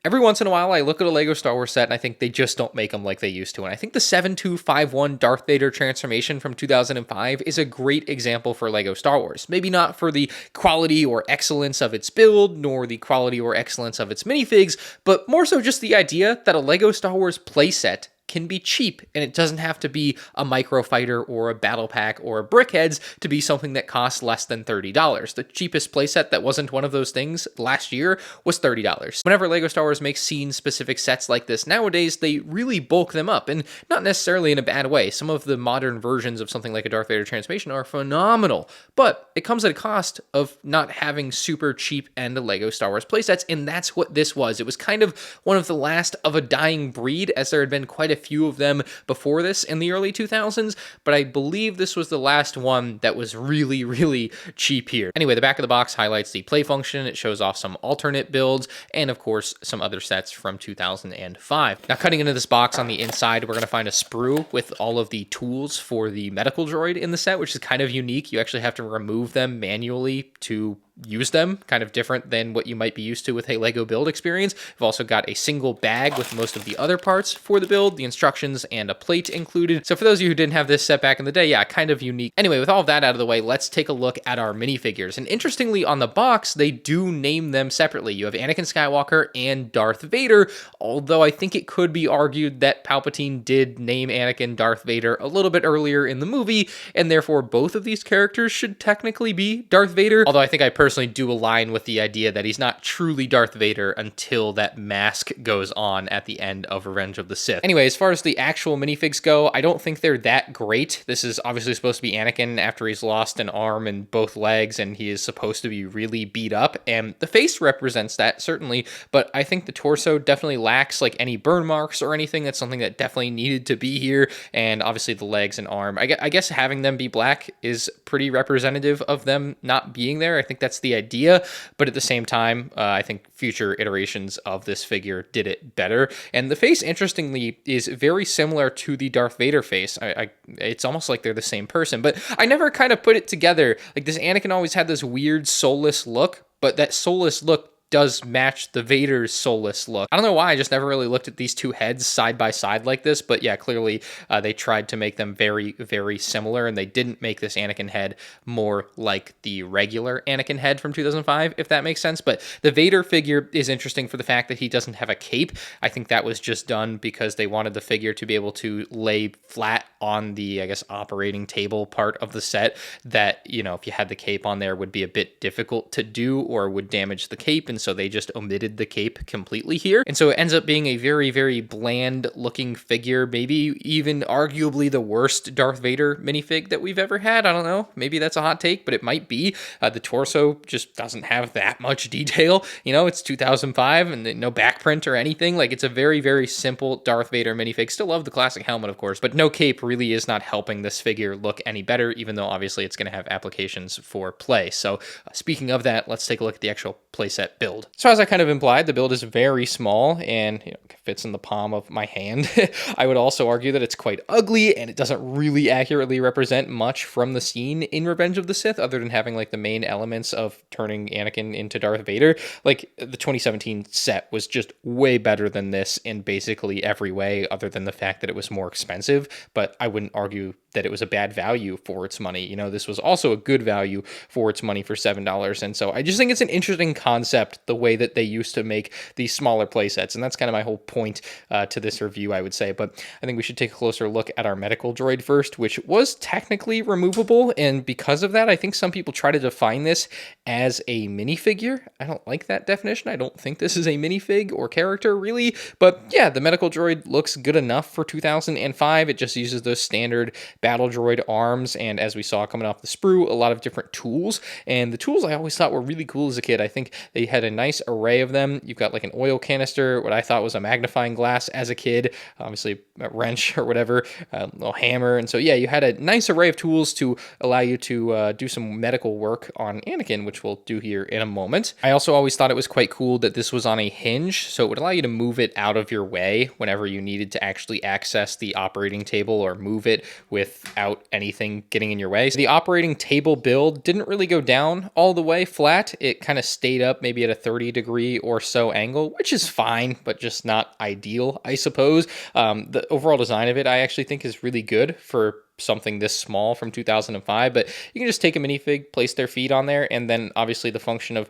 Every once in a while, I look at a Lego Star Wars set and I think they just don't make them like they used to. And I think the 7251 Darth Vader transformation from 2005 is a great example for Lego Star Wars. Maybe not for the quality or excellence of its build, nor the quality or excellence of its minifigs, but more so just the idea that a Lego Star Wars playset can be cheap, and it doesn't have to be a microfighter or a battle pack or a brickheads to be something that costs less than $30. The cheapest playset that wasn't one of those things last year was $30. Whenever Lego Star Wars makes scene-specific sets like this nowadays, they really bulk them up, and not necessarily in a bad way. Some of the modern versions of something like a Darth Vader transformation are phenomenal, but it comes at a cost of not having super cheap end Lego Star Wars playsets, and that's what this was. It was kind of one of the last of a dying breed, as there had been quite a few of them before this in the early 2000s, but I believe this was the last one that was really, really cheap here. Anyway, the back of the box highlights the play function. It shows off some alternate builds and, of course, some other sets from 2005. Now, cutting into this box on the inside, we're going to find a sprue with all of the tools for the medical droid in the set, which is kind of unique. You actually have to remove them manually to use them, kind of different than what you might be used to with a Lego build experience. We've also got a single bag with most of the other parts for the build, the instructions, and a plate included. So for those of you who didn't have this set back in the day, yeah, kind of unique. Anyway, with all of that out of the way, let's take a look at our minifigures. And interestingly, on the box, they do name them separately. You have Anakin Skywalker and Darth Vader, although I think it could be argued that Palpatine did name Anakin Darth Vader a little bit earlier in the movie, and therefore both of these characters should technically be Darth Vader, although I think I personally do align with the idea that he's not truly Darth Vader until that mask goes on at the end of Revenge of the Sith. Anyway, as far as the actual minifigs go, I don't think they're that great. This is obviously supposed to be Anakin after he's lost an arm and both legs, and he is supposed to be really beat up, and the face represents that, certainly, but I think the torso definitely lacks like any burn marks or anything. That's something that definitely needed to be here, and obviously the legs and arm. I guess having them be black is pretty representative of them not being there. I think that's the idea, but at the same time, I think future iterations of this figure did it better. And the face, interestingly, is very similar to the Darth Vader face. It's almost like they're the same person, but I never kind of put it together. Like, this Anakin always had this weird soulless look, but that soulless look does match the Vader's soulless look. I don't know why, I just never really looked at these two heads side by side like this, but yeah, clearly they tried to make them very, very similar, and they didn't make this Anakin head more like the regular Anakin head from 2005, if that makes sense. But the Vader figure is interesting for the fact that he doesn't have a cape. I think that was just done because they wanted the figure to be able to lay flat on the, I guess, operating table part of the set that, you know, if you had the cape on there would be a bit difficult to do or would damage the cape, and so they just omitted the cape completely here. And so it ends up being a very, very bland looking figure, maybe even arguably the worst Darth Vader minifig that we've ever had. I don't know, maybe that's a hot take, but it might be. The torso just doesn't have that much detail. You know, it's 2005 and no back print or anything. Like, it's a very, very simple Darth Vader minifig. Still love the classic helmet, of course, but no cape really is not helping this figure look any better, even though obviously it's going to have applications for play. So speaking of that, let's take a look at the actual playset build. So as I kind of implied, the build is very small and, you know, fits in the palm of my hand. I would also argue that it's quite ugly and it doesn't really accurately represent much from the scene in Revenge of the Sith, other than having like the main elements of turning Anakin into Darth Vader. Like, the 2017 set was just way better than this in basically every way, other than the fact that it was more expensive, but I wouldn't argue that it was a bad value for its money. You know, this was also a good value for its money for $7. And so I just think it's an interesting concept, the way that they used to make these smaller playsets. And that's kind of my whole point to this review, I would say. But I think we should take a closer look at our medical droid first, which was technically removable. And because of that, I think some people try to define this as a minifigure. I don't like that definition. I don't think this is a minifig or character, really. But yeah, the medical droid looks good enough for 2005. It just uses those standard battle droid arms, and as we saw coming off the sprue, a lot of different tools. And the tools I always thought were really cool as a kid. I think they had a nice array of them. You've got like an oil canister, what I thought was a magnifying glass as a kid, obviously a wrench or whatever, a little hammer. And so yeah, you had a nice array of tools to allow you to do some medical work on Anakin, which we'll do here in a moment. I also always thought it was quite cool that this was on a hinge, so it would allow you to move it out of your way whenever you needed to actually access the operating table or move it without anything getting in your way. So the operating table build didn't really go down all the way flat. It kind of stayed up maybe at a 30-degree or so angle, which is fine, but just not ideal, I suppose. The overall design of it, I actually think, is really good for something this small from 2005, but you can just take a minifig, place their feet on there, and then obviously the function of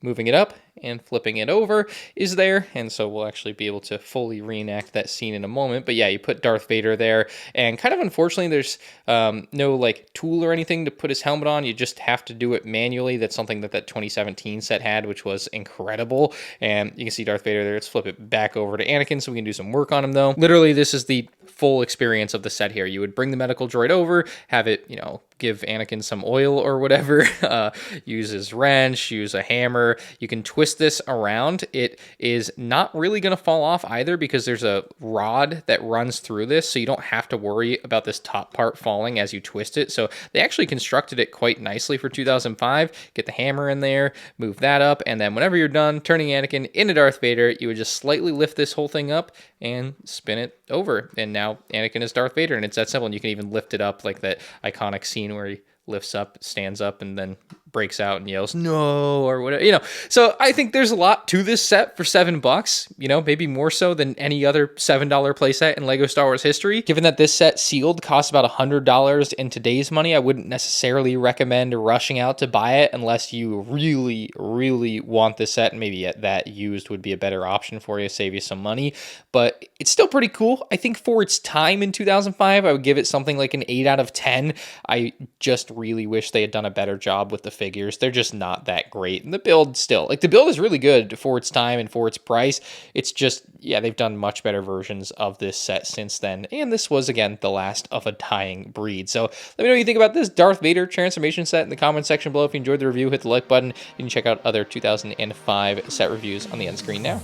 moving it up and flipping it over is there, and so we'll actually be able to fully reenact that scene in a moment. But yeah, you put Darth Vader there, and kind of unfortunately there's no like tool or anything to put his helmet on. You just have to do it manually. That's something that 2017 set had, which was incredible. And you can see Darth Vader there. Let's flip it back over to Anakin so we can do some work on him though. Literally, this is the full experience of the set here. You would bring the medical droid over, have it, give Anakin some oil or whatever, use his wrench, use a hammer. You can twist this around. It is not really going to fall off either because there's a rod that runs through this, so you don't have to worry about this top part falling as you twist it. So they actually constructed it quite nicely for 2005. Get the hammer in there, move that up, and then whenever you're done turning Anakin into Darth Vader, you would just slightly lift this whole thing up and spin it over. And now Anakin is Darth Vader, and it's that simple. And you can even lift it up like that iconic scene where he lifts up, stands up, and then breaks out and yells no or whatever. So I think there's a lot to this set for $7, maybe more so than any other $7 playset in Lego Star Wars history. Given that this set sealed costs about $100 in today's money, I wouldn't necessarily recommend rushing out to buy it unless you really, really want this set, and maybe that used would be a better option for you, save you some money. But it's still pretty cool. I think for its time in 2005, I would give it something like an 8 out of 10. I just really wish they had done a better job with the figures. They're just not that great. And the build still, the build is really good for its time and for its price. It's just, they've done much better versions of this set since then. And this was, again, the last of a dying breed. So let me know what you think about this Darth Vader transformation set in the comment section below. If you enjoyed the review, hit the like button. You can check out other 2005 set reviews on the end screen now.